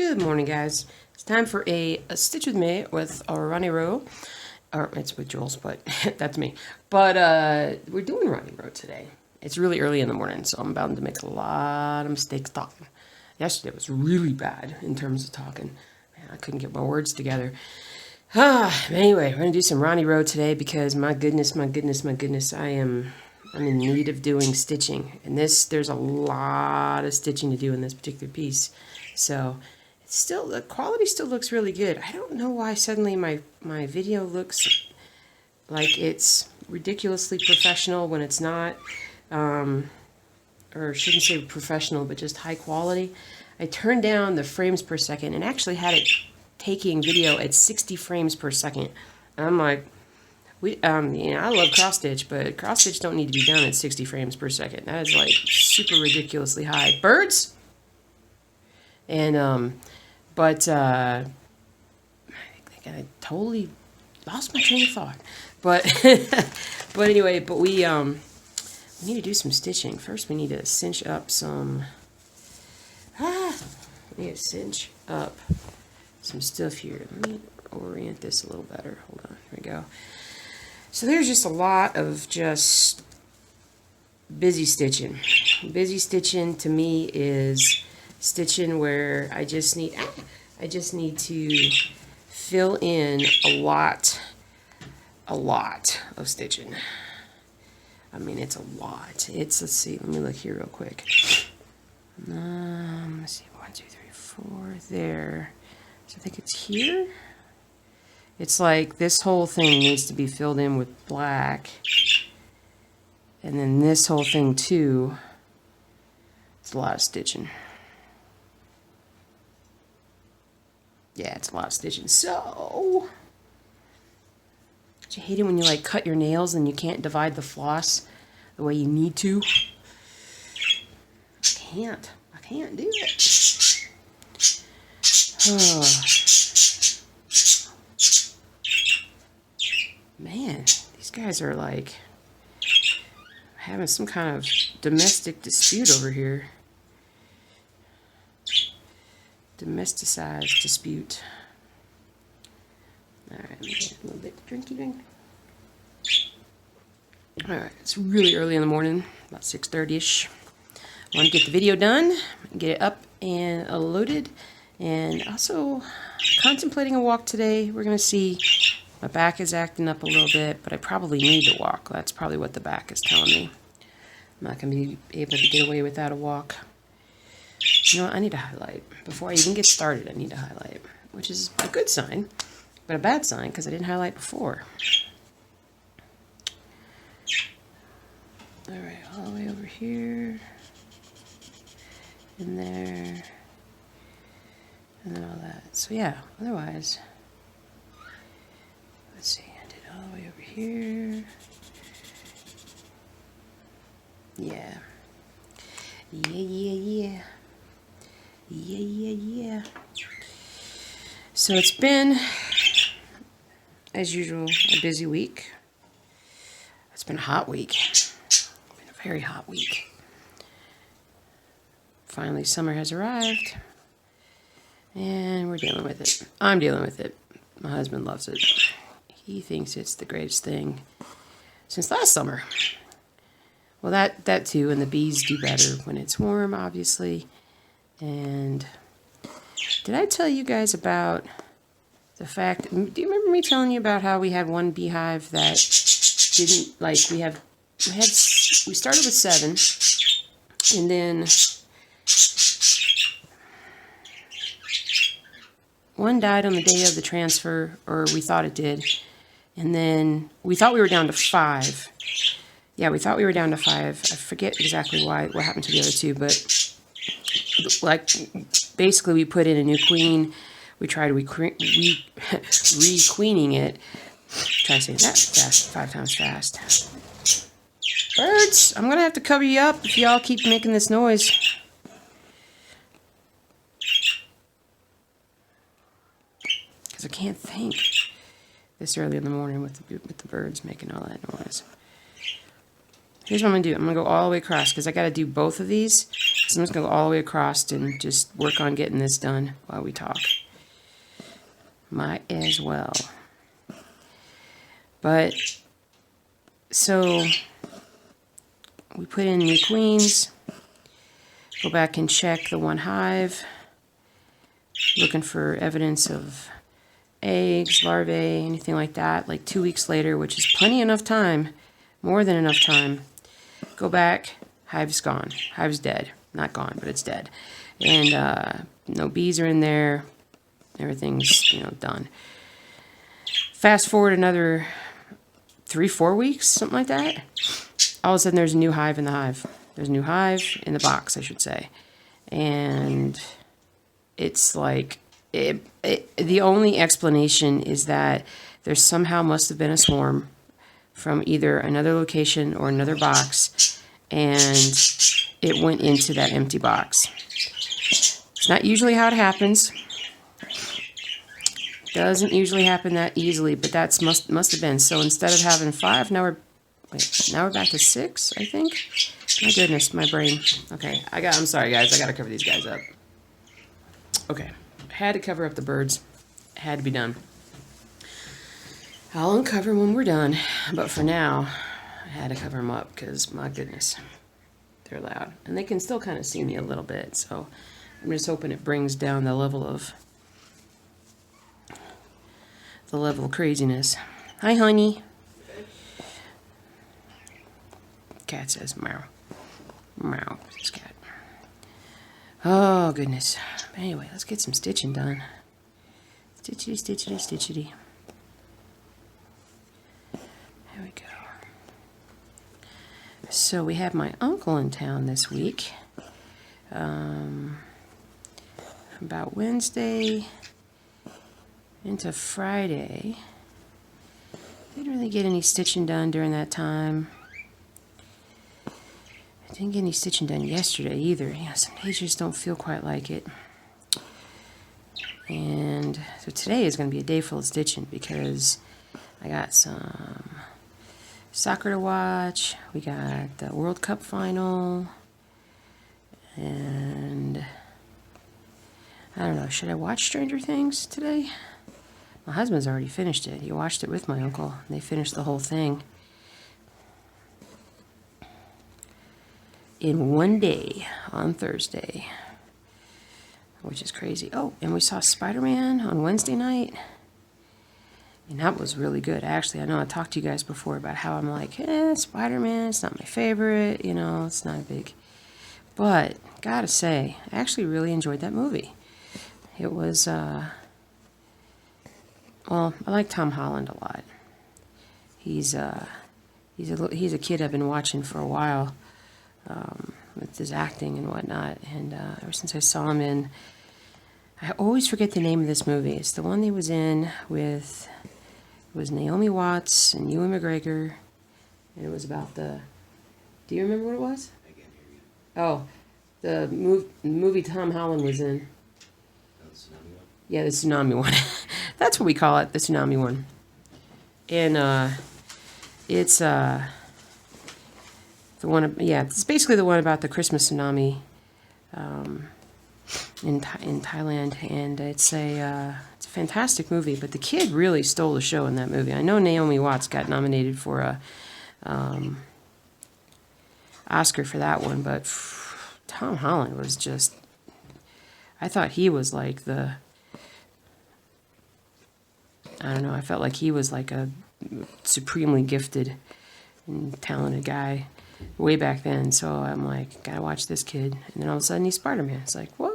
Good morning, guys. It's time for a stitch with me with Ronnie Rowe. Or it's with Jules, but that's me. But we're doing Ronnie Rowe today. It's really early in the morning, so I'm bound to make a lot of mistakes talking. Yesterday was really bad in terms of talking. Man, I couldn't get my words together. Anyway, we're gonna do some Ronnie Rowe today because my goodness, I'm in need of doing stitching. And there's a lot of stitching to do in this particular piece. So the quality still looks really good. I don't know why suddenly my video looks like it's ridiculously professional when it's not, or shouldn't say professional, but just high quality. I turned down the frames per second and actually had it taking video at 60 frames per second. And I'm like, I love cross stitch, but cross stitch don't need to be done at 60 frames per second. That is like super ridiculously high. Birds! And, I totally lost my train of thought. But, but anyway, we need to do some stitching. First, we need to cinch up some, we need to cinch up some stuff here. Let me orient this a little better. Hold on, here we go. So there's just a lot of just busy stitching. Busy stitching to me is stitching where I just need to fill in a lot of stitching. I mean, it's a lot. Let's see, let me look here real quick. Let's see, 1, 2, 3, 4, there. So I think it's here. It's like this whole thing needs to be filled in with black. And then this whole thing too. It's a lot of stitching. Yeah, it's a lot of stitching. So, don't you hate it when you like cut your nails and you can't divide the floss the way you need to? I can't do it. Oh. Man, these guys are like having some kind of domestic dispute over here. Domesticized dispute. Alright, let me get a little bit drinky drink. Alright, it's really early in the morning, about 6:30ish. I want to get the video done, get it up and loaded, and also contemplating a walk today. We're going to see. My back is acting up a little bit, but I probably need to walk. That's probably what the back is telling me. I'm not going to be able to get away without a walk. You know what? I need to highlight. Before I even get started, I need to highlight, which is a good sign, but a bad sign because I didn't highlight before. All right, all the way over here, in there, and then all that. So yeah, otherwise... Let's see, I did it all the way over here. Yeah. Yeah. So it's been, as usual, a busy week. It's been a hot week. It's been a very hot week. Finally, summer has arrived. And we're dealing with it. I'm dealing with it. My husband loves it. He thinks it's the greatest thing since last summer. Well, that too, and the bees do better when it's warm, obviously. And did I tell you guys about the fact, do you remember me telling you about how we had one beehive that didn't, like, we started with 7, and then one died on the day of the transfer, or we thought it did. And then we thought we were down to 5. Yeah, we thought we were down to 5. I forget exactly what happened to the other 2, but like basically we put in a new queen. We tried re-queening it. Try saying that fast, 5 times fast. Birds, I'm gonna have to cover you up if y'all keep making this noise. Because I can't think this early in the morning with the birds making all that noise. Here's what I'm going to do. I'm going to go all the way across because I got to do both of these So I'm just going to go all the way across and just work on getting this done while we talk. Might as well. But, so, we put in new queens. Go back and check the one hive. Looking for evidence of eggs, larvae, anything like that. Like 2 weeks later, which is plenty enough time. More than enough time. Go back. Hive's gone. Hive's dead. Not gone, but it's dead. And no bees are in there. Everything's, done. Fast forward another 3-4 weeks, something like that. All of a sudden, there's a new hive in the hive. There's a new hive in the box, I should say. And it's like, the only explanation is that there somehow must have been a swarm from either another location or another box, and it went into that empty box. It's not usually how it happens. Doesn't usually happen that easily, but that's must have been. So instead of having 5, now we're back to 6, I think. My goodness, my brain. Okay, I'm sorry guys, I gotta cover these guys up. Okay, had to cover up the birds. Had to be done. I'll uncover when we're done, but for now, I had to cover them up because my goodness, they're loud, and they can still kind of see me a little bit. So I'm just hoping it brings down the level of craziness. Hi, honey. Cat says meow. Meow, this cat. Oh, goodness. But anyway, let's get some stitching done. Stitchity, stitchity, stitchity. There we go. So we have my uncle in town this week. About Wednesday into Friday. Didn't really get any stitching done during that time. I didn't get any stitching done yesterday either. Some days just don't feel quite like it. And so today is going to be a day full of stitching because I got some soccer to watch. We got the World Cup final. And I don't know, should I watch Stranger Things today? My husband's already finished it. He watched it with my uncle. They finished the whole thing in one day on Thursday, which is crazy. Oh, and we saw Spider-Man on Wednesday night, and that was really good. Actually, I know I talked to you guys before about how I'm like, Spider-Man, it's not my favorite, it's not a big, but gotta say, I actually really enjoyed that movie. It was, well, I like Tom Holland a lot. He's a kid I've been watching for a while, with his acting and whatnot, and ever since I saw him in, I always forget the name of this movie. It's the one he was in with, it was Naomi Watts and Ewan McGregor, and it was about do you remember what it was? I can't hear you. Oh, the movie Tom Holland was in. The tsunami one? Yeah, the tsunami one. That's what we call it, the tsunami one. And it's the one. Yeah, it's basically the one about the Christmas tsunami in Thailand, and it's a fantastic movie. But the kid really stole the show in that movie. I know Naomi Watts got nominated for a Oscar for that one, but Tom Holland was just. I thought he was like the. I don't know. I felt like he was like a supremely gifted and talented guy way back then. So I'm like, gotta watch this kid. And then all of a sudden he's Spider-Man. It's like, what?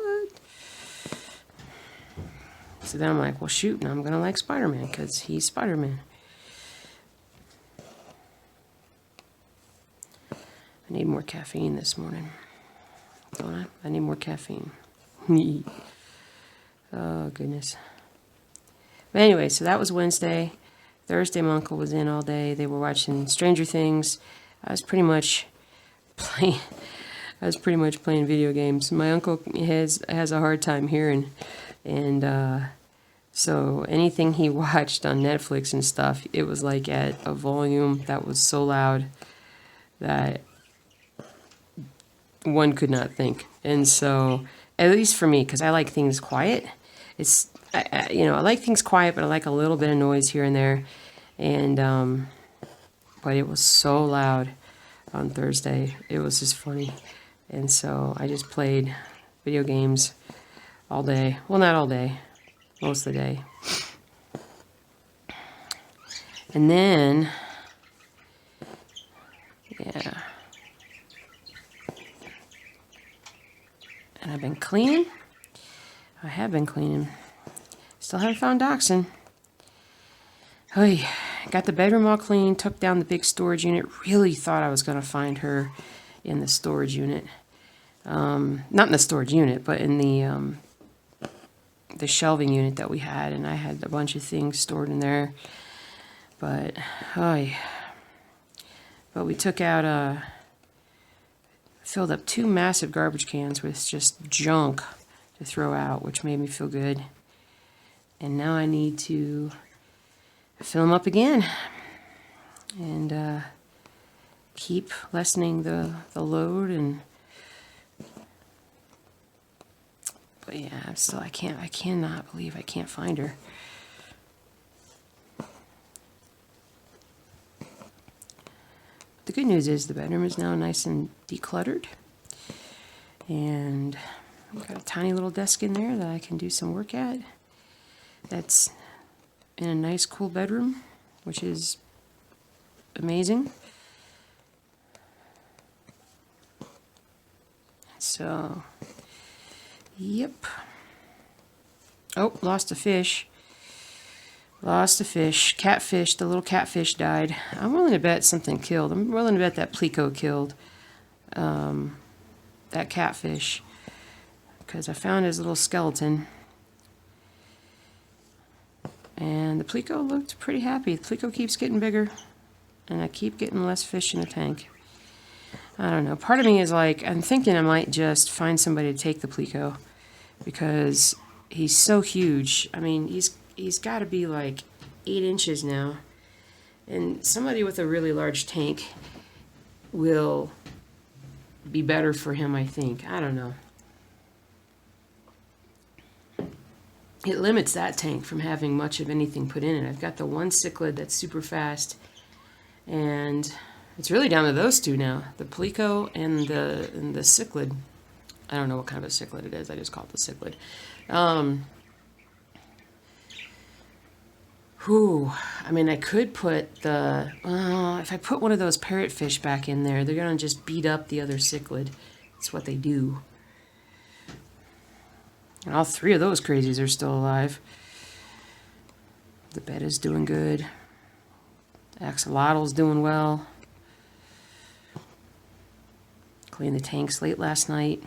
So then I'm like, well, shoot, now I'm gonna like Spider-Man because he's Spider-Man. I need more caffeine this morning. Don't I? I need more caffeine. Oh, goodness. But anyway, so that was Wednesday. Thursday, my uncle was in all day. They were watching Stranger Things. I was pretty much playing video games. My uncle has a hard time hearing, and so anything he watched on Netflix and stuff, it was like at a volume that was so loud that one could not think. And so, at least for me, because I like things quiet, I like things quiet, but I like a little bit of noise here and there. And, but it was so loud on Thursday. It was just funny. And so I just played video games all day. Well, not all day, most of the day. And then, yeah. And I've been cleaning. I have been cleaning. Still haven't found Dachshund. Hey, got the bedroom all clean, took down the big storage unit. Really thought I was going to find her in the storage unit. Not in the storage unit, but in the shelving unit that we had. And I had a bunch of things stored in there. But, we took out, filled up 2 massive garbage cans with just junk to throw out, which made me feel good. And now I need to fill them up again and keep lessening the load. And but yeah, I cannot believe I can't find her. The good news is the bedroom is now nice and decluttered, and I've got a tiny little desk in there that I can do some work at. That's in a nice cool bedroom, which is amazing. So, yep. Oh, lost a fish. Lost a fish. Catfish. The little catfish died. I'm willing to bet something killed. I'm willing to bet that pleco killed that catfish, because I found his little skeleton. And the pleco looked pretty happy. The pleco keeps getting bigger, and I keep getting less fish in the tank. I don't know. Part of me is like, I'm thinking I might just find somebody to take the pleco, because he's so huge. I mean, he's got to be like 8 inches now. And somebody with a really large tank will be better for him, I think. I don't know. It limits that tank from having much of anything put in it. I've got the one cichlid that's super fast, and it's really down to those 2 now, the pleco and the cichlid. I don't know what kind of a cichlid it is. I just call it the cichlid. I mean, I could put if I put one of those parrotfish back in there, they're going to just beat up the other cichlid. That's what they do. And all 3 of those crazies are still alive. The bed is doing good. Axolotl's doing well. Cleaned the tanks late last night.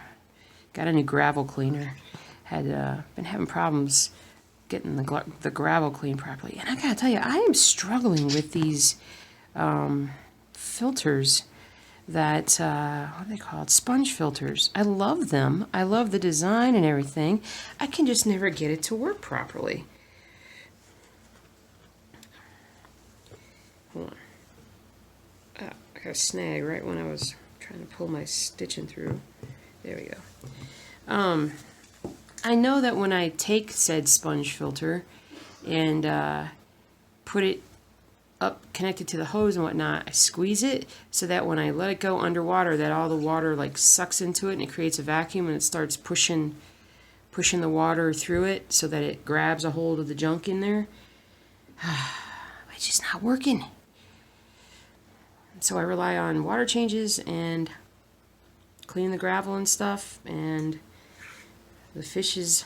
Got a new gravel cleaner. Had been having problems getting the gravel cleaned properly. And I gotta tell you, I am struggling with these filters that, what are they called? Sponge filters. I love them. I love the design and everything. I can just never get it to work properly. Hold on. Oh, I got a snag right when I was trying to pull my stitching through. There we go. I know that when I take said sponge filter and put it up connected to the hose and whatnot, I squeeze it so that when I let it go underwater, that all the water like sucks into it and it creates a vacuum, and it starts pushing the water through it so that it grabs a hold of the junk in there. It's just not working. So I rely on water changes and cleaning the gravel and stuff, and the fishes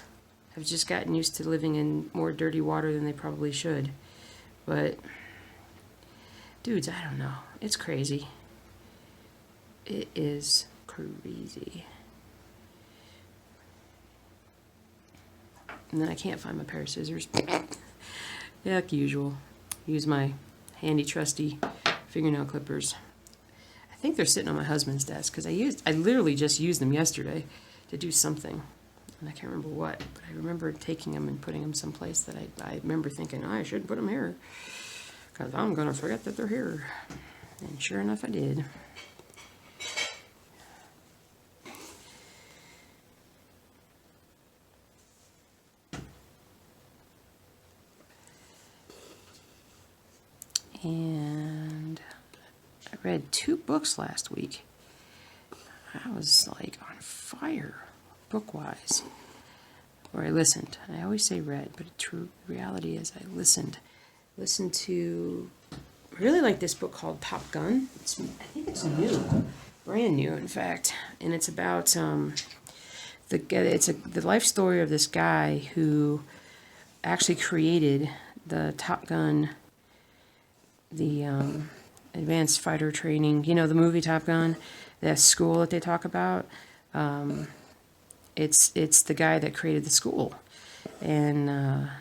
have just gotten used to living in more dirty water than they probably should. But dudes, I don't know. It's crazy. It is crazy. And then I can't find my pair of scissors. Yeah, like usual. Use my handy trusty fingernail clippers. I think they're sitting on my husband's desk, because I literally just used them yesterday to do something. And I can't remember what, but I remember taking them and putting them someplace that I remember thinking, oh, I should put them here, because I'm going to forget that they're here. And sure enough, I did. And I read 2 books last week. I was like on fire, book-wise. Or I listened. I always say read, but the true reality is I listened. Listened to, I really like this book called Top Gun. I think it's new, brand new, in fact. And it's about the life story of this guy who actually created the Top Gun, the advanced fighter training. You know, the movie Top Gun, that school that they talk about. It's the guy that created the school, and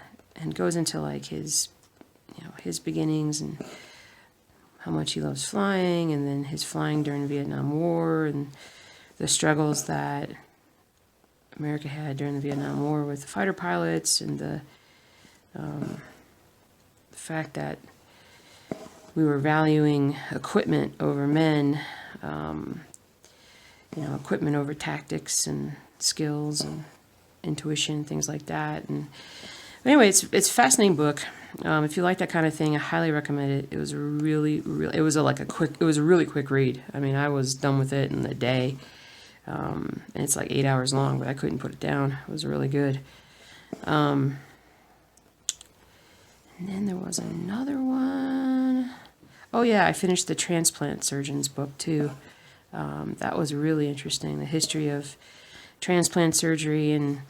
goes into like his beginnings and how much he loves flying, and then his flying during the Vietnam War and the struggles that America had during the Vietnam War with the fighter pilots, and the fact that we were valuing equipment over men, equipment over tactics and skills and intuition, things like that. And anyway, it's a fascinating book. If you like that kind of thing, I highly recommend it. It was a really quick read. I mean, I was done with it in a day. And it's like 8 hours long, but I couldn't put it down. It was really good. And then there was another one. Oh yeah, I finished the transplant surgeon's book too. That was really interesting. The history of transplant surgery and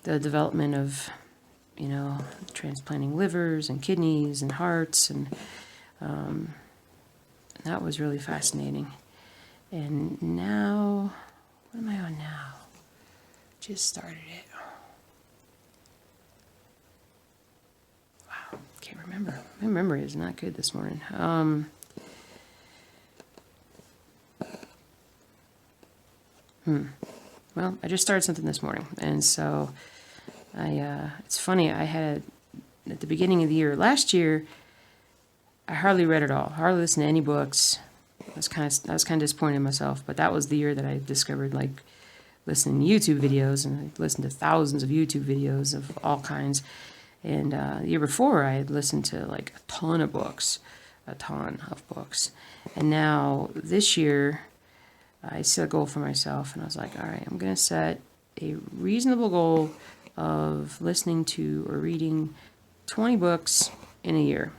the development of, transplanting livers and kidneys and hearts, and that was really fascinating. And now, what am I on now? Just started it. Wow, can't remember. My memory is not good this morning. Well, I just started something this morning, and so it's funny, I had, at the beginning of the year, last year, I hardly read at all, hardly listened to any books. I was kind of disappointed in myself, but that was the year that I discovered, like, listening to YouTube videos, and I listened to thousands of YouTube videos of all kinds. And the year before, I had listened to, like, a ton of books. And now, this year, I set a goal for myself, and I was like, all right, I'm going to set a reasonable goal of listening to or reading 20 books in a year.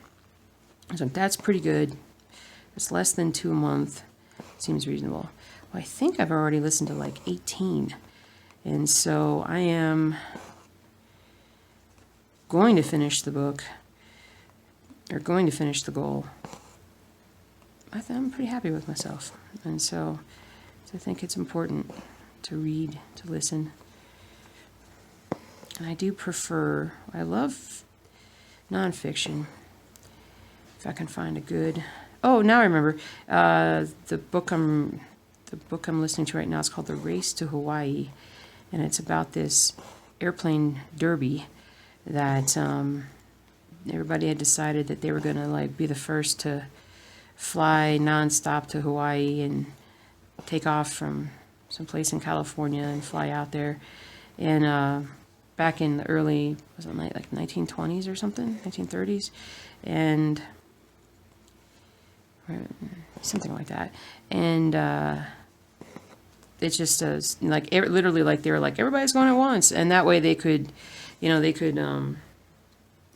So that's pretty good. It's less than 2 a month. Seems reasonable. Well, I think I've already listened to like 18. And so I am going to finish the book, or going to finish the goal. I'm pretty happy with myself. And so I think it's important to read, to listen. And I do prefer, I love nonfiction. If I can find a good, oh, now I remember. The book I'm listening to right now is called The Race to Hawaii. And it's about this airplane derby that everybody had decided that they were going to like be the first to fly nonstop to Hawaii and take off from some place in California and fly out there. And back in the early, was it like 1920s or something, 1930s, and something like that. And it's just like literally like they were like everybody's going at once, and that way they could, if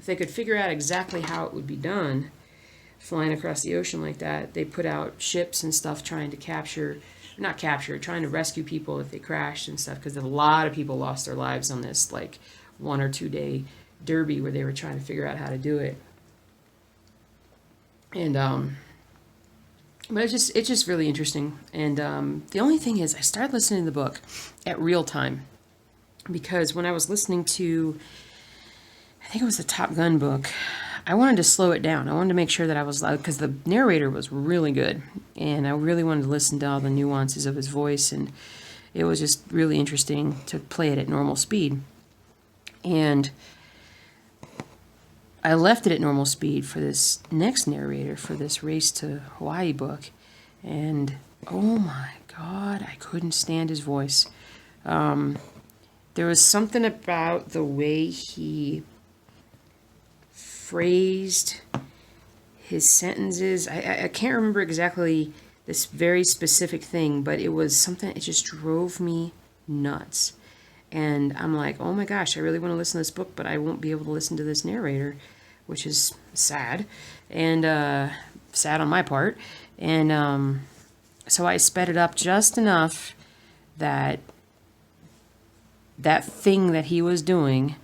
they could figure out exactly how it would be done, flying across the ocean like that, they put out ships and stuff trying to trying to rescue people if they crashed and stuff, because a lot of people lost their lives on this like 1 or 2 day derby where they were trying to figure out how to do it. And but it's just really interesting. And the only thing is, I started listening to the book at real time, because when I was listening to, I think it was the Top Gun book, I wanted to slow it down. I wanted to make sure that I was loud, because the narrator was really good, and I really wanted to listen to all the nuances of his voice, and it was just really interesting to play it at normal speed. And I left it at normal speed for this next narrator for this Race to Hawaii book, and oh my God, I couldn't stand his voice. There was something about the way he phrased his sentences. I can't remember exactly this very specific thing, but it was something, it just drove me nuts. And I'm like, oh my gosh, I really want to listen to this book, but I won't be able to listen to this narrator, which is sad, and sad on my part. And so I sped it up just enough that that thing that he was doing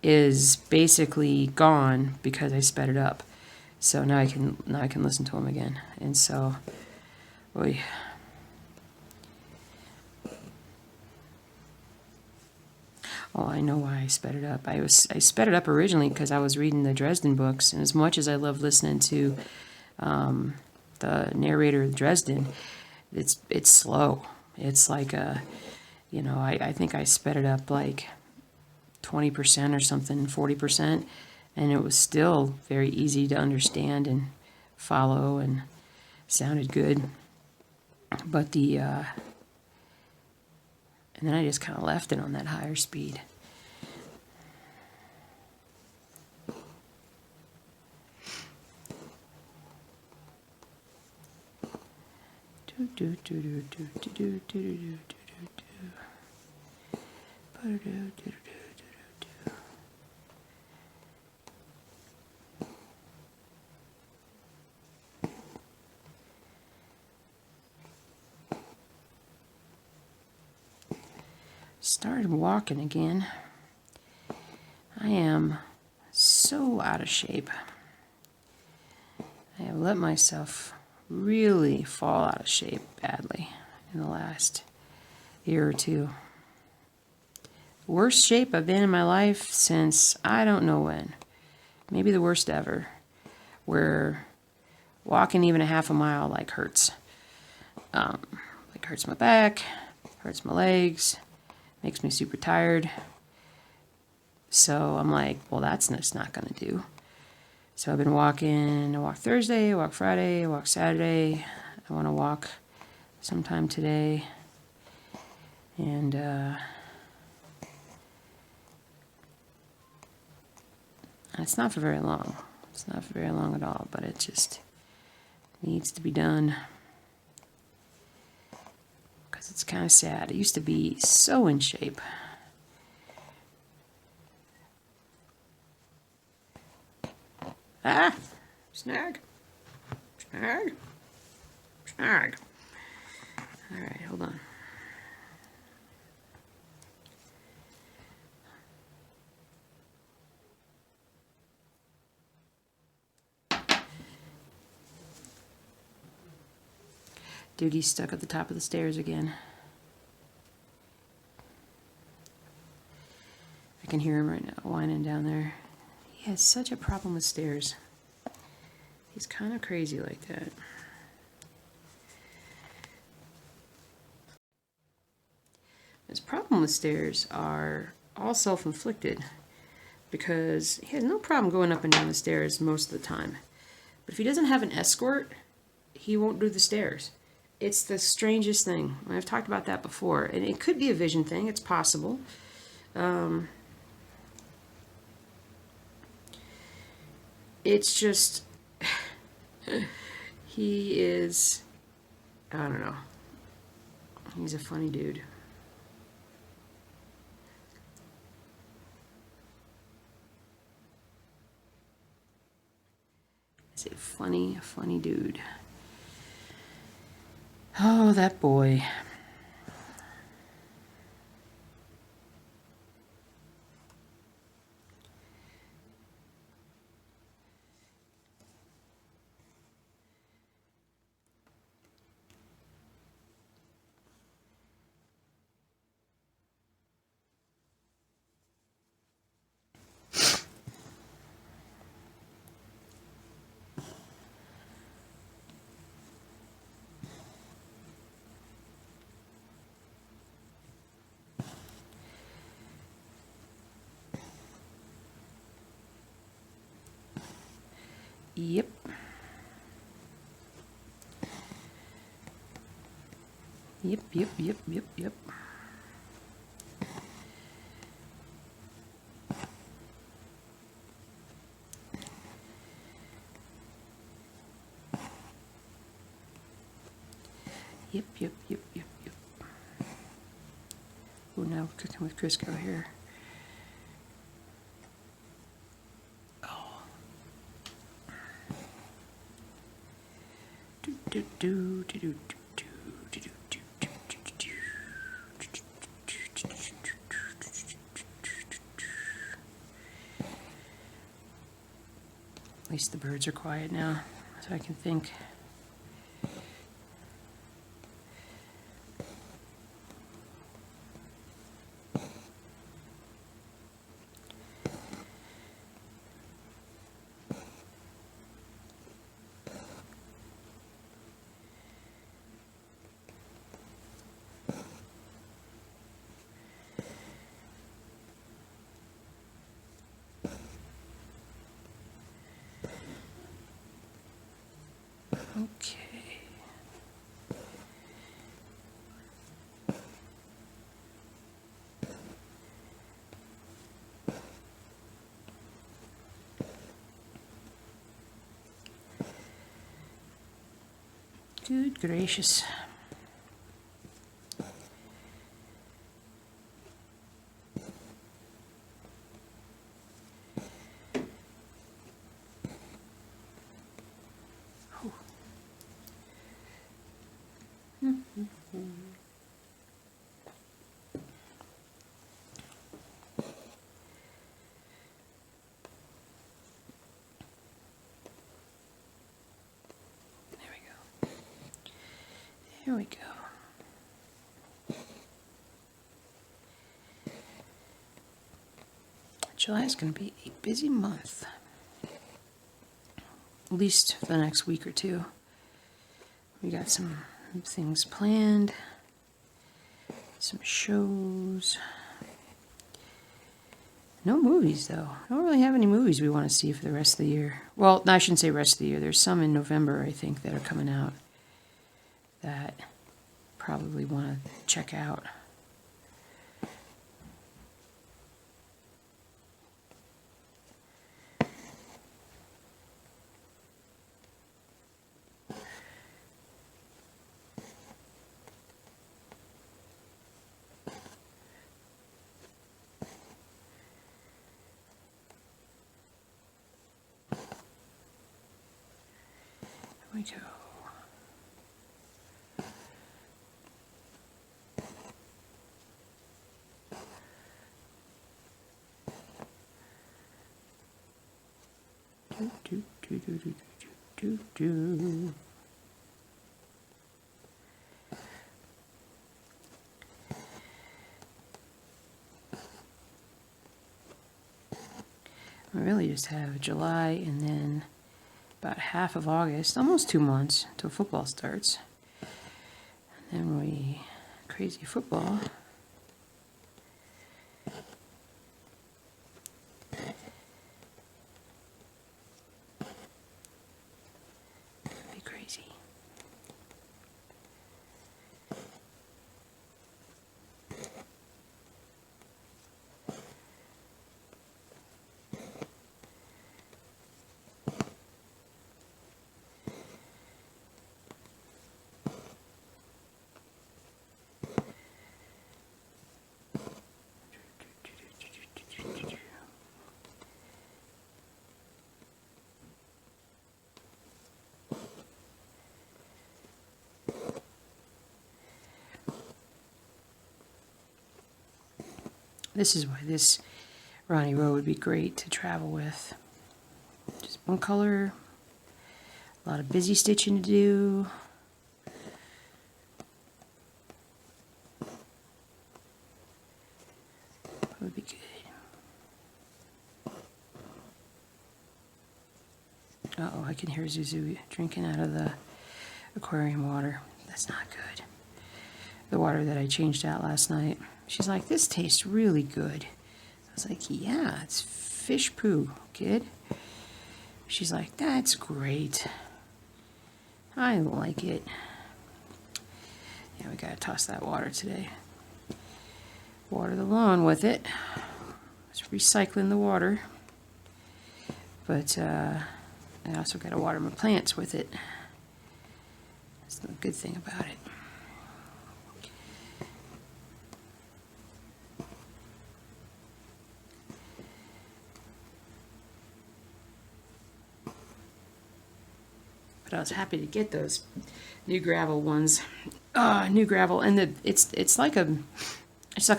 is basically gone because I sped it up. So now I can listen to him again. And so, oy. Oh, I know why I sped it up. I sped it up originally because I was reading the Dresden books, and as much as I love listening to the narrator of Dresden, it's slow. It's like I think I sped it up like 20% or something, 40%, and it was still very easy to understand and follow and sounded good. But and then I just kind of left it on that higher speed. Started walking again. I am so out of shape. I have let myself really fall out of shape badly in the last year or two. Worst shape I've been in my life since I don't know when. Maybe the worst ever. Where walking even a half a mile like hurts. Like hurts my back, hurts my legs, makes me super tired. So I'm like, well, that's just not going to do. So I've been walking. I walked Thursday, I walked Friday, I walked Saturday. I want to walk sometime today. And it's not for very long. It's not for very long at all, but it just needs to be done. Because it's kind of sad. I used to be so in shape. Ah! Snag! Snag! Snag! Alright, hold on. Doogie's stuck at the top of the stairs again. I can hear him right now whining down there. He has such a problem with stairs. He's kind of crazy like that. His problem with stairs are all self-inflicted because he has no problem going up and down the stairs most of the time. But if he doesn't have an escort, he won't do the stairs. It's the strangest thing. I've talked about that before, and it could be a vision thing. It's possible. It's just, he is, I don't know. He's a funny dude. He's a funny dude. Oh, that boy. Yep. Yep. Yep. Oh, now we're cooking with Crisco here. Oh. At least the birds are quiet now, so I can think. Okay. Good gracious. Here we go. July is going to be a busy month. At least for the next week or two. We got some things planned. Some shows. No movies, though. I don't really have any movies we want to see for the rest of the year. Well, I shouldn't say rest of the year. There's some in November, I think, that are coming out that probably want to check out. Here we go. Do. I really just have July and then about half of August, almost 2 months until football starts. And then crazy football. Be crazy. This is why this Ronnie Rowe would be great to travel with. Just one color, a lot of busy stitching to do. That would be good. Uh-oh, I can hear Zuzu drinking out of the aquarium water. That's not good. The water that I changed out last night. She's like, this tastes really good. I was like, yeah, it's fish poo, kid. She's like, that's great. I like it. Yeah, we gotta toss that water today. Water the lawn with it. It's recycling the water. But I also gotta water my plants with it. That's the good thing about it. But I was happy to get those new gravel ones. New gravel, and it's like a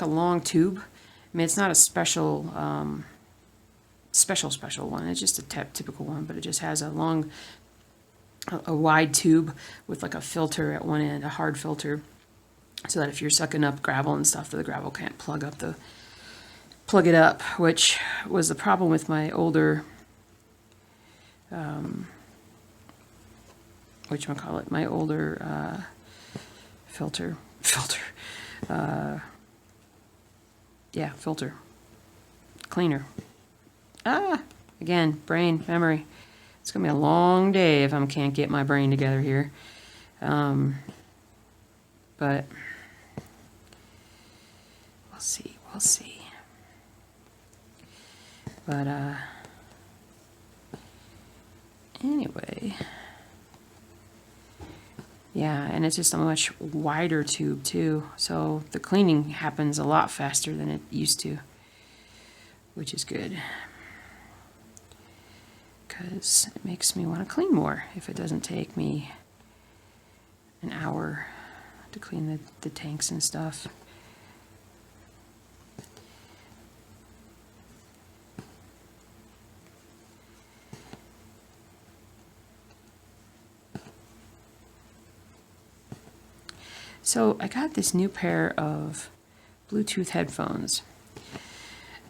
long tube. I mean, it's not a special special one. It's just a typical one, but it just has a wide tube with like a filter at one end, a hard filter, so that if you're sucking up gravel and stuff, the gravel can't plug it up, which was the problem with my older my older filter cleaner. Again, brain memory. It's gonna be a long day if I can't get my brain together here. But we'll see. But anyway, yeah, and it's just a much wider tube too, so the cleaning happens a lot faster than it used to, which is good, because it makes me want to clean more if it doesn't take me an hour to clean the tanks and stuff. So I got this new pair of Bluetooth headphones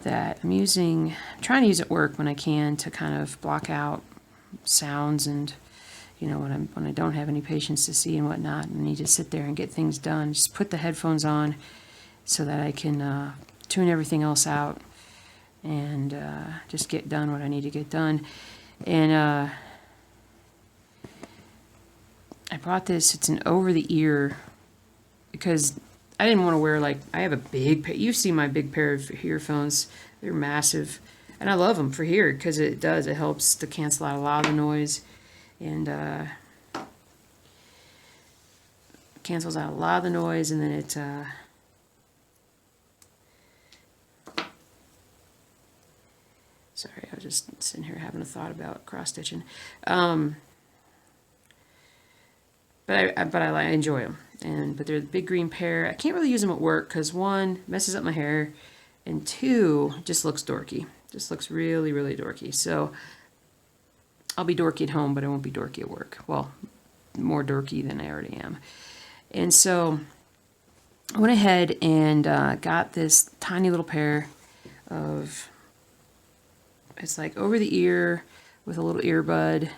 that I'm trying to use at work when I can, to kind of block out sounds, and when I don't have any patients to see and whatnot, and need to sit there and get things done. Just put the headphones on so that I can tune everything else out and just get done what I need to get done. And I brought this. It's an over-the-ear, because I didn't want to wear, I have a big pair. You see my big pair of earphones. They're massive. And I love them for here, because it helps to cancel out a lot of the noise. And cancels out a lot of the noise, and then it sorry, I was just sitting here having a thought about cross-stitching. But I enjoy them, but they're the big green pair. I can't really use them at work because, one, messes up my hair, and two, just looks dorky. Just looks really, really dorky. So I'll be dorky at home, but I won't be dorky at work. Well, more dorky than I already am. And so I went ahead and got this tiny little pair of, it's like over the ear with a little earbud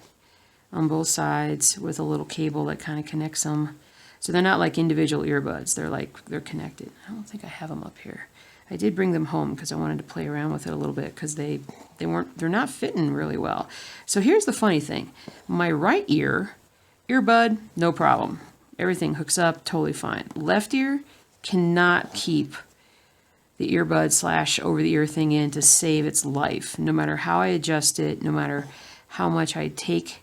on both sides with a little cable that kind of connects them. So they're not like individual earbuds. They're connected. I don't think I have them up here. I did bring them home because I wanted to play around with it a little bit, because they're not fitting really well. So here's the funny thing. My right earbud, no problem. Everything hooks up totally fine. Left ear cannot keep the earbud / over the ear thing in to save its life. No matter how I adjust it, no matter how much I take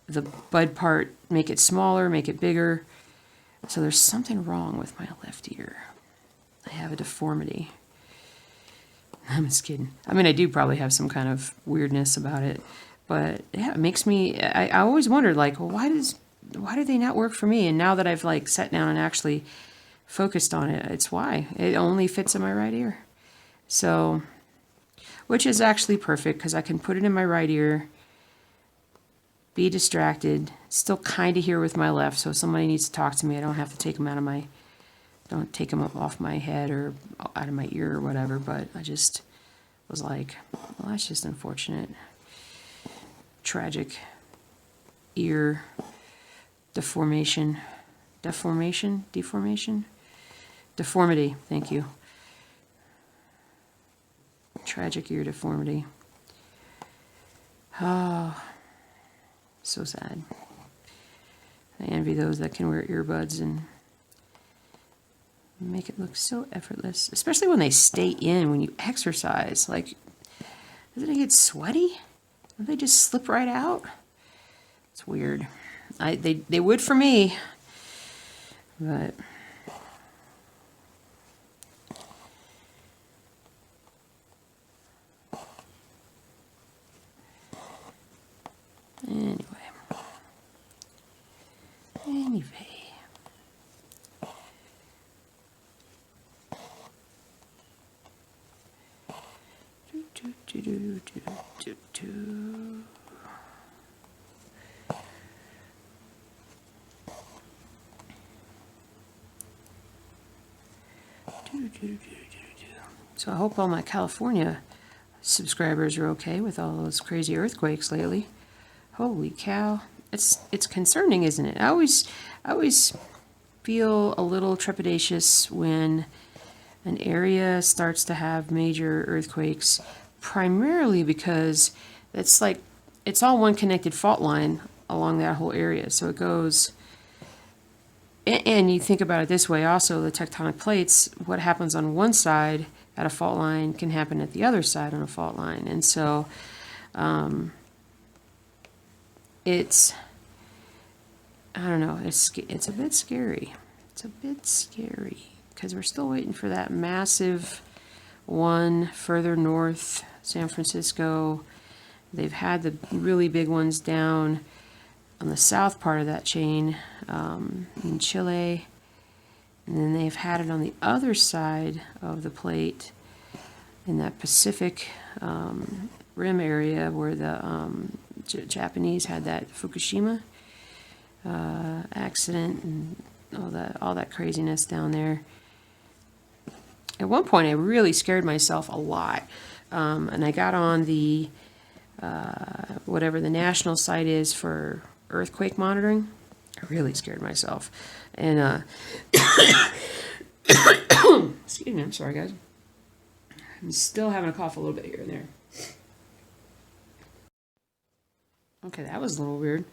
the bud part, make it smaller, make it bigger. So there's something wrong with my left ear. I have a deformity. I'm just kidding. I mean, I do probably have some kind of weirdness about it, but yeah, it makes me, I always wondered, well, why do they not work for me? And now that I've sat down and actually focused on it, it's why. It only fits in my right ear. So, which is actually perfect, because I can put it in my right ear, be distracted, still kind of hear with my left, so if somebody needs to talk to me, I don't have to take them don't take them off my head or out of my ear or whatever. But I just was like, well, that's just unfortunate. Tragic ear deformity, thank you. Tragic ear deformity. Oh, so sad. I envy those that can wear earbuds and make it look so effortless, especially when they stay in when you exercise. Doesn't it get sweaty? Don't they just slip right out? It's weird. They would for me, but anyway. anyway. So I hope all my California subscribers are okay with all those crazy earthquakes lately. Holy cow. It's concerning, isn't it? I always feel a little trepidatious when an area starts to have major earthquakes, primarily because it's all one connected fault line along that whole area. So it goes, and you think about it this way also, the tectonic plates, what happens on one side at a fault line can happen at the other side on a fault line. And so it's, I don't know, it's a bit scary. It's a bit scary because we're still waiting for that massive one further north, San Francisco. They've had the really big ones down on the south part of that chain in Chile. And then they've had it on the other side of the plate in that Pacific rim area where the Japanese had that Fukushima accident and all that craziness down there. At one point, I really scared myself a lot, and I got on the whatever the national site is for earthquake monitoring. I really scared myself, and excuse me, I'm sorry, guys. I'm still having a cough a little bit here and there. Okay, that was a little weird.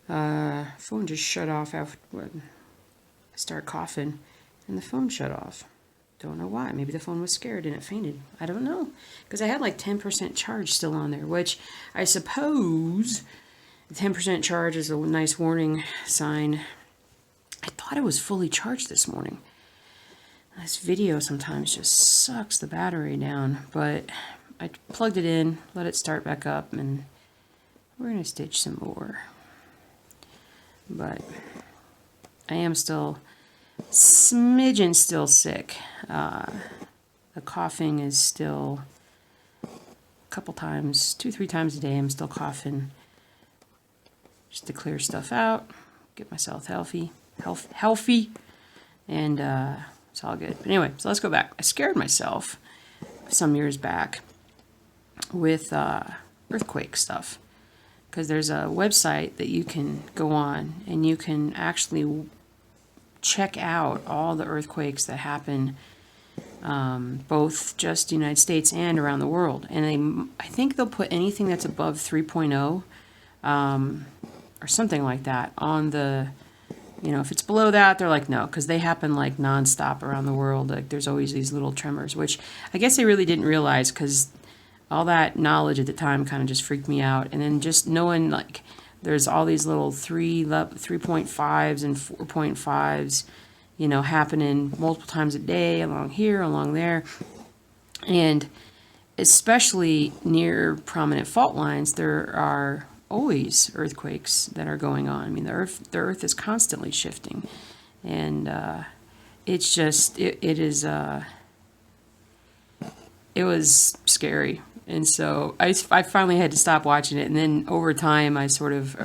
Phone just shut off after I started coughing, and the phone shut off. Don't know why. Maybe the phone was scared and it fainted. I don't know. Because I had like 10% charge still on there, which I suppose the 10% charge is a nice warning sign. I thought it was fully charged this morning. This video sometimes just sucks the battery down, but I plugged it in, let it start back up, and we're going to stitch some more. But I am still smidgen still sick. The coughing is still a couple times, 2-3 times a day. I'm still coughing just to clear stuff out, get myself healthy, and it's all good. But anyway, so let's go back. I scared myself some years back with earthquake stuff, because there's a website that you can go on and you can actually check out all the earthquakes that happen, both just the United States and around the world. And I think they'll put anything that's above 3.0 or something like that on the, if it's below that, they're like, no, because they happen like nonstop around the world. Like there's always these little tremors, which I guess they really didn't realize, because all that knowledge at the time kind of just freaked me out. And then just knowing like there's all these little 3.5s and 4.5s, happening multiple times a day along here, along there. And especially near prominent fault lines, there are always earthquakes that are going on. I mean, the earth is constantly shifting. And it's just, it was scary. And so I finally had to stop watching it. And then over time, I sort of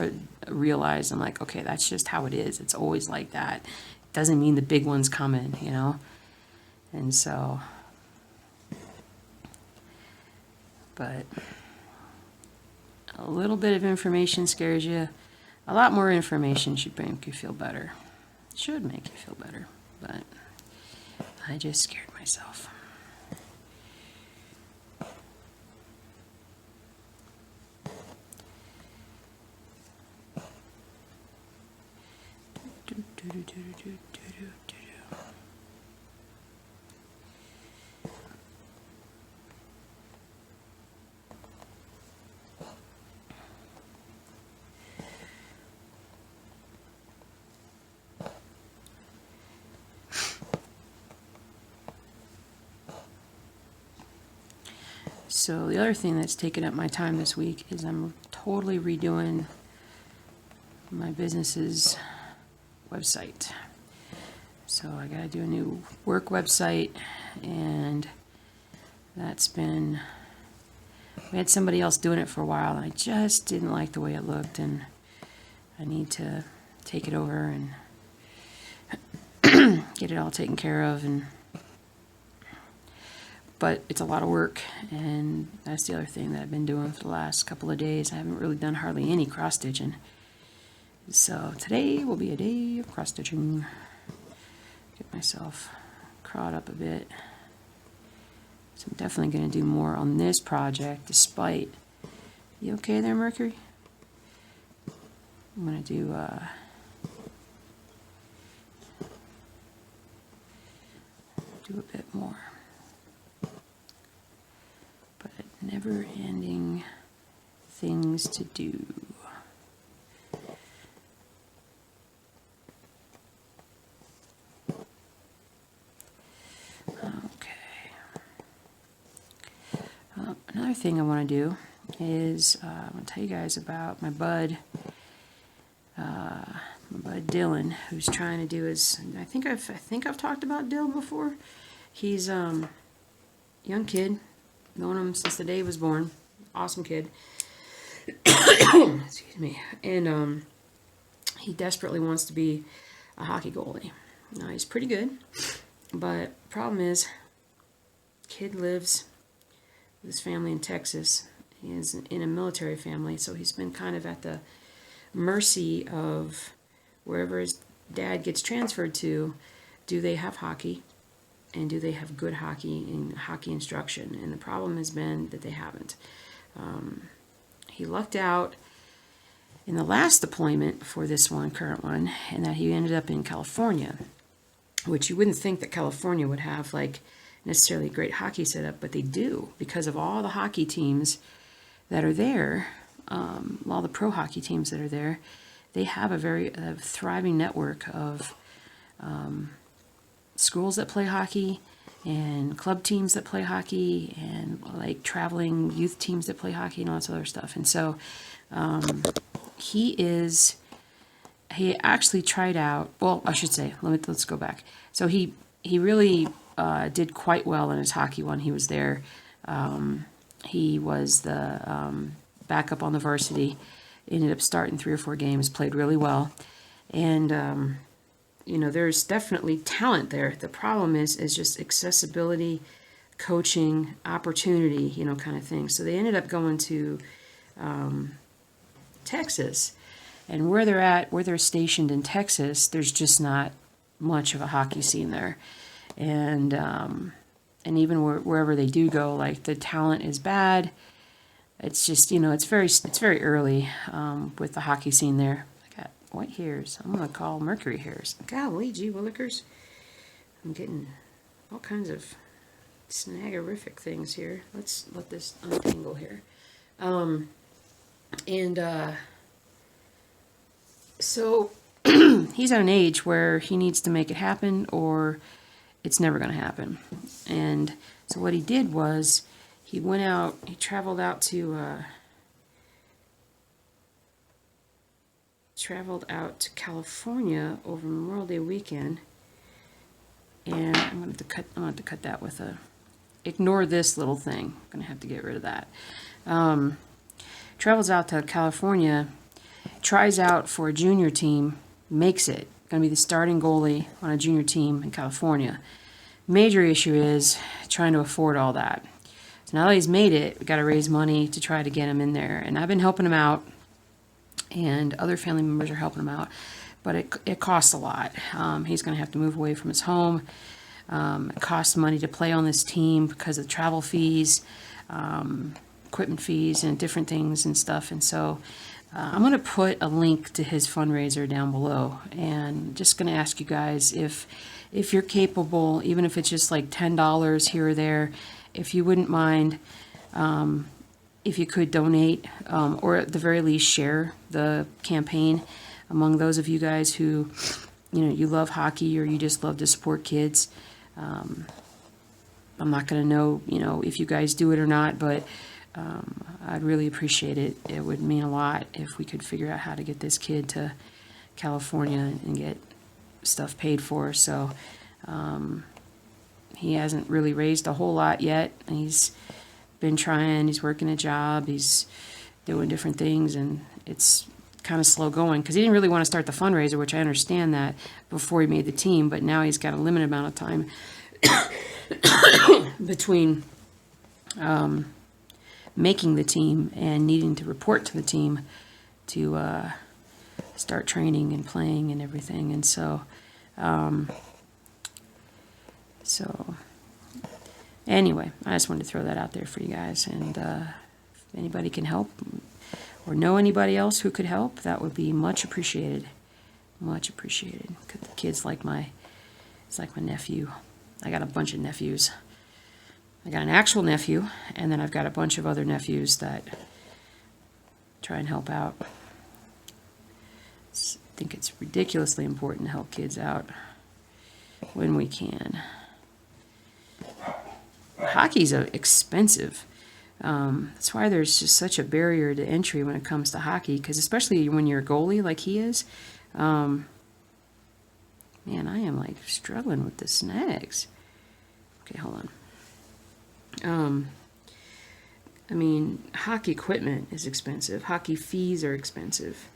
realized, I'm like, okay, that's just how it is. It's always like that. It doesn't mean the big one's coming, And so, but a little bit of information scares you. A lot more information should make you feel better. Should make you feel better. But I just scared myself. So the other thing that's taken up my time this week is I'm totally redoing my business's website. So I gotta do a new work website, and that's been, we had somebody else doing it for a while, and I just didn't like the way it looked, and I need to take it over and get it all taken care of. But it's a lot of work, and that's the other thing that I've been doing for the last couple of days. I haven't really done hardly any cross stitching. So today will be a day of cross stitching. Get myself caught up a bit. So I'm definitely going to do more on this project, despite... You okay there, Mercury? I'm going to do... do a bit more. But never-ending things to do. Another thing I want to do is I'm going to tell you guys about my bud Dylan, who's trying to do his. I think I've talked about Dill before. He's young kid, known him since the day he was born. Awesome kid. Excuse me. And he desperately wants to be a hockey goalie. Now he's pretty good, but problem is, kid lives with his family in Texas. He is in a military family, so he's been kind of at the mercy of wherever his dad gets transferred to. Do they have hockey, and do they have good hockey and hockey instruction? And the problem has been that they haven't. He lucked out in the last deployment for this current one, and that he ended up in California, which you wouldn't think that California would have like necessarily a great hockey setup, but they do, because of all the hockey teams that are there, all the pro hockey teams that are there. They have a very thriving network of schools that play hockey, and club teams that play hockey, and like traveling youth teams that play hockey, and all this other stuff. And so he actually tried out, well, I should say, let's go back. So he really did quite well in his hockey when he was there. He was the backup on the varsity, ended up starting 3 or 4 games, played really well. And, you know, there's definitely talent there. The problem is just accessibility, coaching, opportunity, you know, kind of thing. So they ended up going to Texas. And where they're stationed in Texas, there's just not much of a hockey scene there. And even wherever they do go, like, the talent is bad. It's just, you know, it's very early with the hockey scene there. I got white hairs. I'm gonna call Mercury hairs. Golly, gee willikers. I'm getting all kinds of snaggerific things here. Let's let this untangle here. So he's at an age where he needs to make it happen, or it's never going to happen. And so what he did was he traveled out to California over Memorial Day weekend. And I'm going to have to cut that with ignore this little thing. I'm going to have to get rid of that. Travels out to California, tries out for a junior team, makes it. Going to be the starting goalie on a junior team in California. Major issue is trying to afford all that. So now that he's made it, we've got to raise money to try to get him in there. And I've been helping him out, and other family members are helping him out. But it costs a lot. He's going to have to move away from his home. It costs money to play on this team because of travel fees, equipment fees, and different things and stuff. And so I'm going to put a link to his fundraiser down below, and just going to ask you guys if you're capable, even if it's just like $10 here or there, if you wouldn't mind, if you could donate, or at the very least share the campaign among those of you guys who, you know, you love hockey or you just love to support kids. I'm not going to know, you know, if you guys do it or not, but I'd really appreciate it. It would mean a lot if we could figure out how to get this kid to California and get stuff paid for, so he hasn't really raised a whole lot yet. He's been trying, he's working a job, he's doing different things, and it's kind of slow going because he didn't really want to start the fundraiser, which I understand that, before he made the team, but now he's got a limited amount of time between making the team and needing to report to the team to start training and playing and everything. And so anyway, I just wanted to throw that out there for you guys, and if anybody can help or know anybody else who could help, that would be much appreciated. Much appreciated. Because the kid's like it's like my nephew. I got a bunch of nephews. I got an actual nephew, and then I've got a bunch of other nephews that try and help out. I think it's ridiculously important to help kids out when we can. Hockey's expensive. That's why there's just such a barrier to entry when it comes to hockey, because especially when you're a goalie like he is. Man, I am like struggling with the snags. Okay, hold on. I mean, hockey equipment is expensive. Hockey fees are expensive.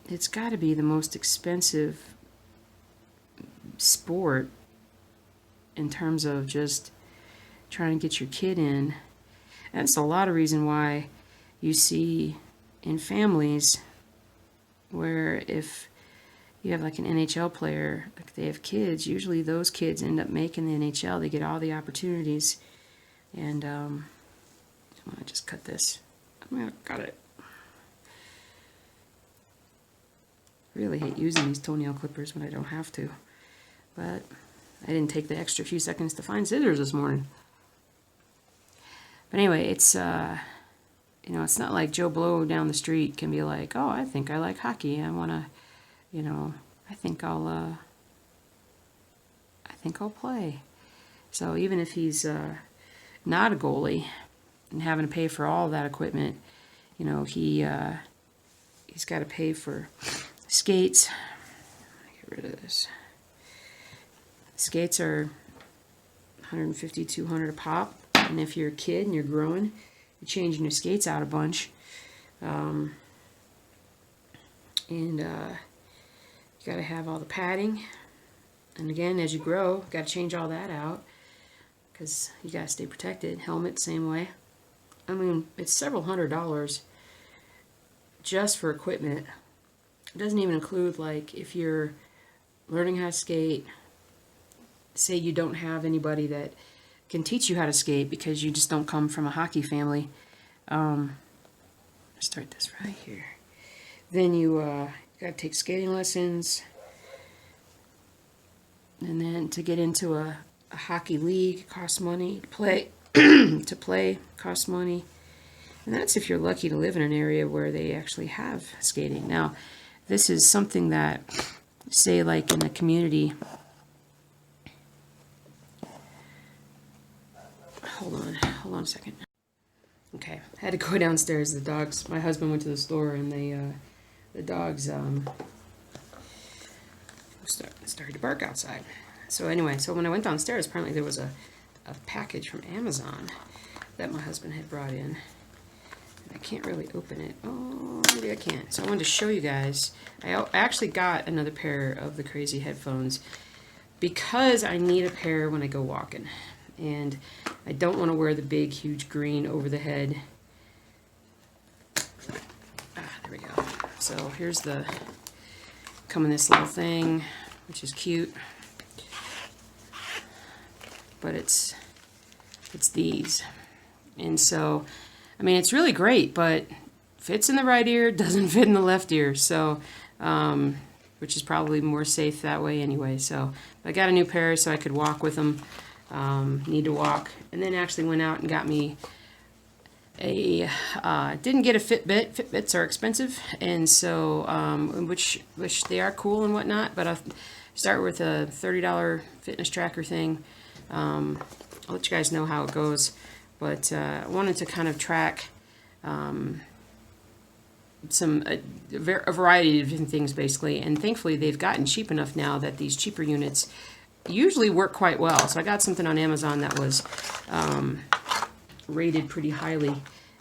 It's got to be the most expensive sport in terms of just trying to get your kid in. And it's a lot of reason why you see in families where if you have like an NHL player, like they have kids, usually those kids end up making the NHL. They get all the opportunities. And I'm going to just cut this. Got it. I really hate using these toenail clippers when I don't have to. But I didn't take the extra few seconds to find scissors this morning. But anyway, it's it's not like Joe Blow down the street can be like, oh, I think I like hockey. I want to, I think I'll play. So even if he's not a goalie and having to pay for all that equipment, he's got to pay for skates. Get rid of this. Skates are $150, $200 a pop. And if you're a kid and you're growing, you're changing your skates out a bunch. You got to have all the padding. And again, as you grow, got to change all that out because you got to stay protected. Helmet, same way. I mean, it's several $100s just for equipment. It doesn't even include, like, if you're learning how to skate, say you don't have anybody that can teach you how to skate because you just don't come from a hockey family. Start this right here. Then you got to take skating lessons. And then to get into a hockey league costs money. To play, costs money. And that's if you're lucky to live in an area where they actually have skating. Now, this is something that, say, like in the community. Hold on a second. Okay, I had to go downstairs. The dogs, my husband went to the store, and the dogs started to bark outside. So anyway, when I went downstairs, apparently there was a package from Amazon that my husband had brought in. I can't really open it. Oh, maybe I can. So I wanted to show you guys. I actually got another pair of the crazy headphones because I need a pair when I go walking. And I don't want to wear the big, huge green over the head. There we go. So here's come in this little thing, which is cute. But it's these. And so, I mean, it's really great, but fits in the right ear, doesn't fit in the left ear. So, which is probably more safe that way anyway. So I got a new pair so I could walk with them. Need to walk, and then actually went out and got me didn't get a Fitbit. Fitbits are expensive, and so which they are cool and whatnot, but I'll start with a $30 fitness tracker thing. I'll let you guys know how it goes, but I wanted to kind of track a variety of different things basically, and thankfully they've gotten cheap enough now that these cheaper units usually work quite well. So I got something on Amazon that was rated pretty highly,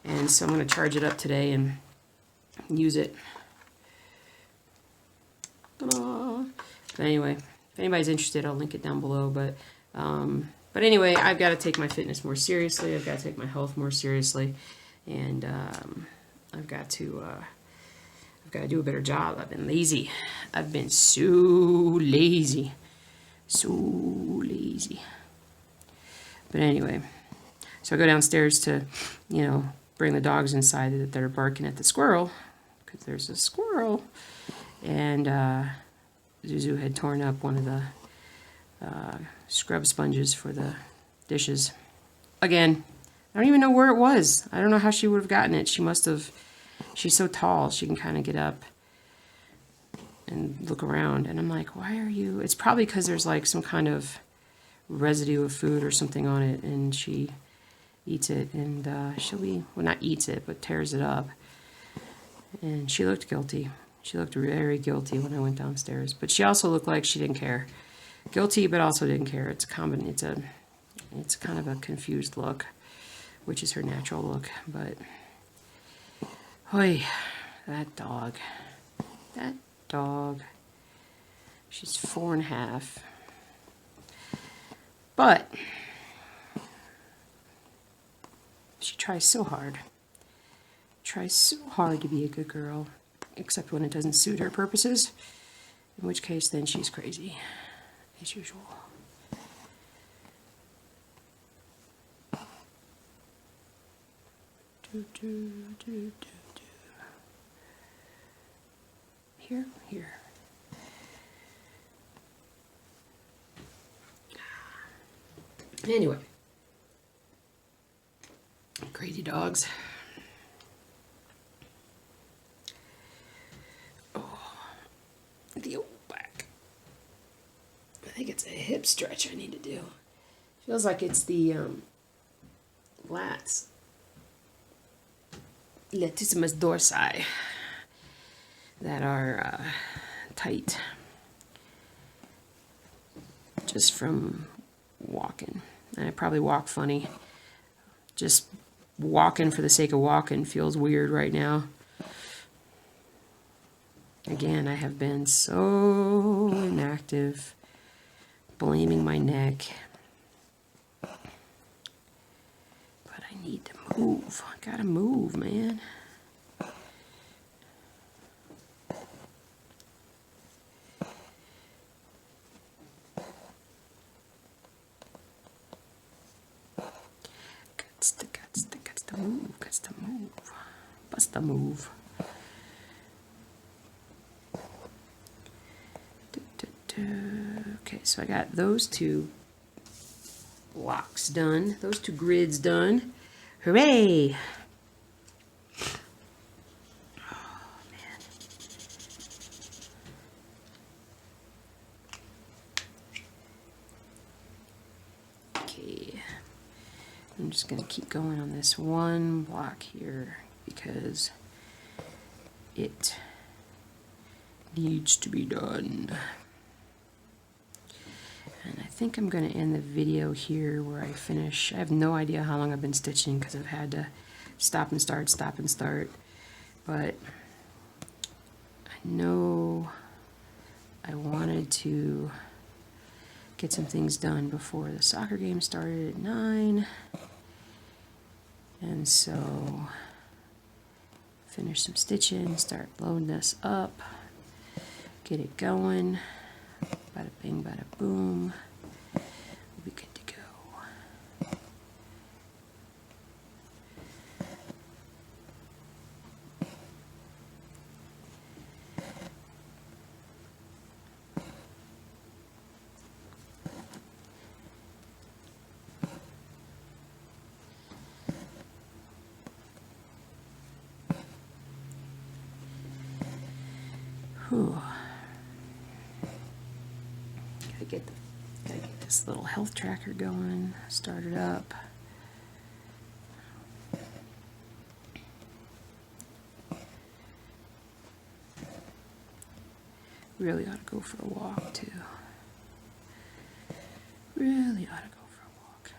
and so I'm going to charge it up today and use it. Ta-da. But anyway, if anybody's interested, I'll link it down below. But anyway, I've got to take my fitness more seriously. I've got to take my health more seriously, and I've got to do a better job. I've been lazy. I've been so lazy. So lazy. But anyway, so I go downstairs to, bring the dogs inside that are barking at the squirrel, because there's a squirrel. And Zuzu had torn up one of the scrub sponges for the dishes. Again, I don't even know where it was. I don't know how she would have gotten it. She's so tall, she can kind of get up and look around. And I'm like, why are you? It's probably because there's like some kind of residue of food or something on it, and she eats it, and well, not eats it, but tears it up. And she looked guilty. She looked very guilty when I went downstairs, but she also looked like she didn't care. Guilty, but also didn't care. It's kind of a confused look, which is her natural look. But, hoy, that dog. She's 4.5. But she tries so hard. Tries so hard to be a good girl, except when it doesn't suit her purposes, in which case then she's crazy, as usual. Here. Anyway, crazy dogs. The old back. I think it's a hip stretch I need to do. Feels like it's the lats. Latissimus dorsi that are tight just from walking. And I probably walk funny. Just walking for the sake of walking feels weird right now. Again, I have been so inactive, blaming my neck. But I need to move. I gotta move, man. Guts to move. Bust a move. Okay, so I got those two blocks done, those two grids done. Hooray! Oh, man. Okay, I'm just going to keep going on this one block here because it needs to be done. And I think I'm going to end the video here where I finish. I have no idea how long I've been stitching because I've had to stop and start. But I know I wanted to get some things done before the soccer game started at 9. And so finish some stitching, start loading this up, get it going. Bada bing, bada boom. We'll be good to go. Whew. Gotta get this little health tracker going, start it up. Really ought to go for a walk too. Really ought to go for a walk.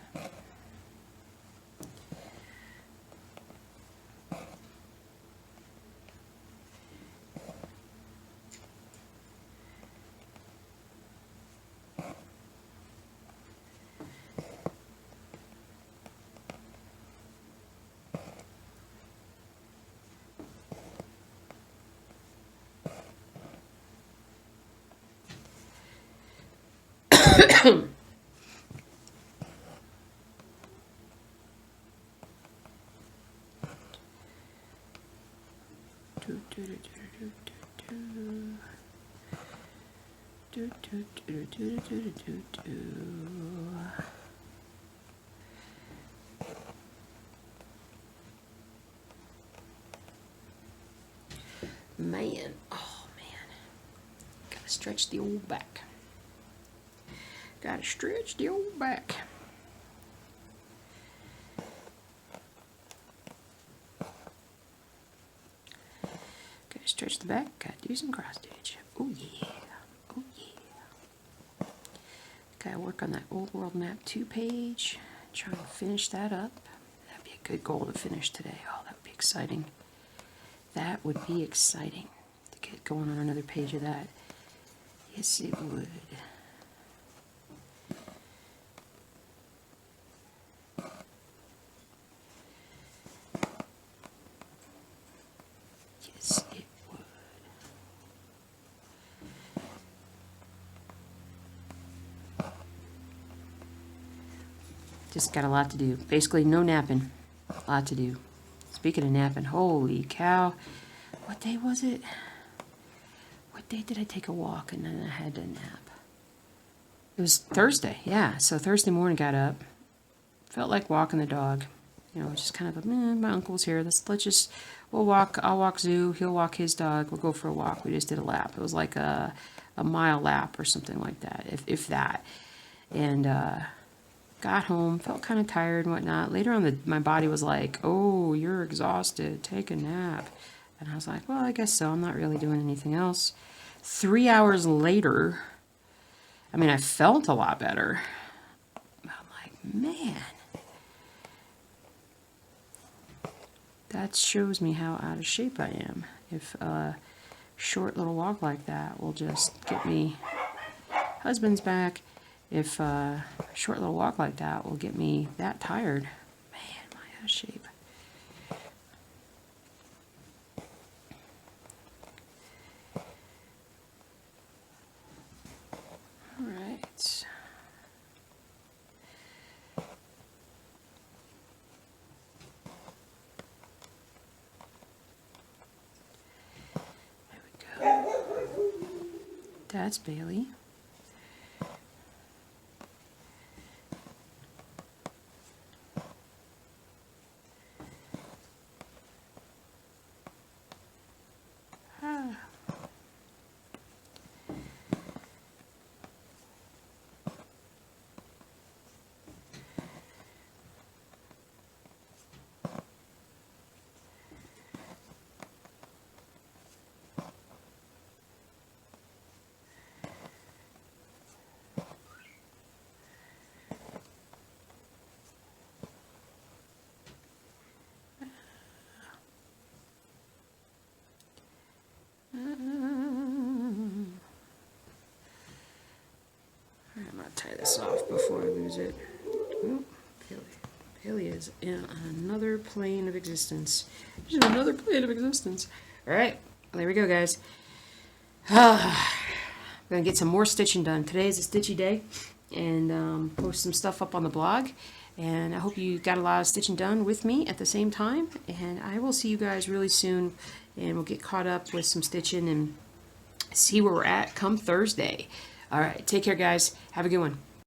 Man, oh man, gotta stretch the old back. Gotta stretch the old back. Gotta stretch the back, gotta do some cross stitch. Oh yeah, oh yeah. Gotta work on that Old World Map 2 page. Try and finish that up. That'd be a good goal to finish today. Oh, that would be exciting. That would be exciting to get going on another page of that. Yes, it would. Yes, it would. Just got a lot to do. Basically, no napping. A lot to do. Speaking of napping, holy cow. What day was it? What day did I take a walk and then I had to nap? It was Thursday, yeah. So Thursday morning got up. Felt like walking the dog. You know, just kind of, my uncle's here. We'll walk. I'll walk Zoo. He'll walk his dog. We'll go for a walk. We just did a lap. It was like a mile lap or something like that, if that. And got home, felt kind of tired and whatnot. Later on, my body was like, oh, you're exhausted. Take a nap. And I was like, well, I guess so. I'm not really doing anything else. 3 hours later, I mean, I felt a lot better. I'm like, man. That shows me how out of shape I am. If a short little walk like that will just get me husband's back. If a short little walk like that will get me that tired. Man, am I out of shape. All right. That's Bailey. I'm going to tie this off before I lose it. Oh, Bailey is in another plane of existence. She's in another plane of existence. All right, there we go, guys. I'm going to get some more stitching done. Today is a stitchy day, and post some stuff up on the blog. And I hope you got a lot of stitching done with me at the same time. And I will see you guys really soon, and we'll get caught up with some stitching and see where we're at come Thursday. All right, take care, guys. Have a good one.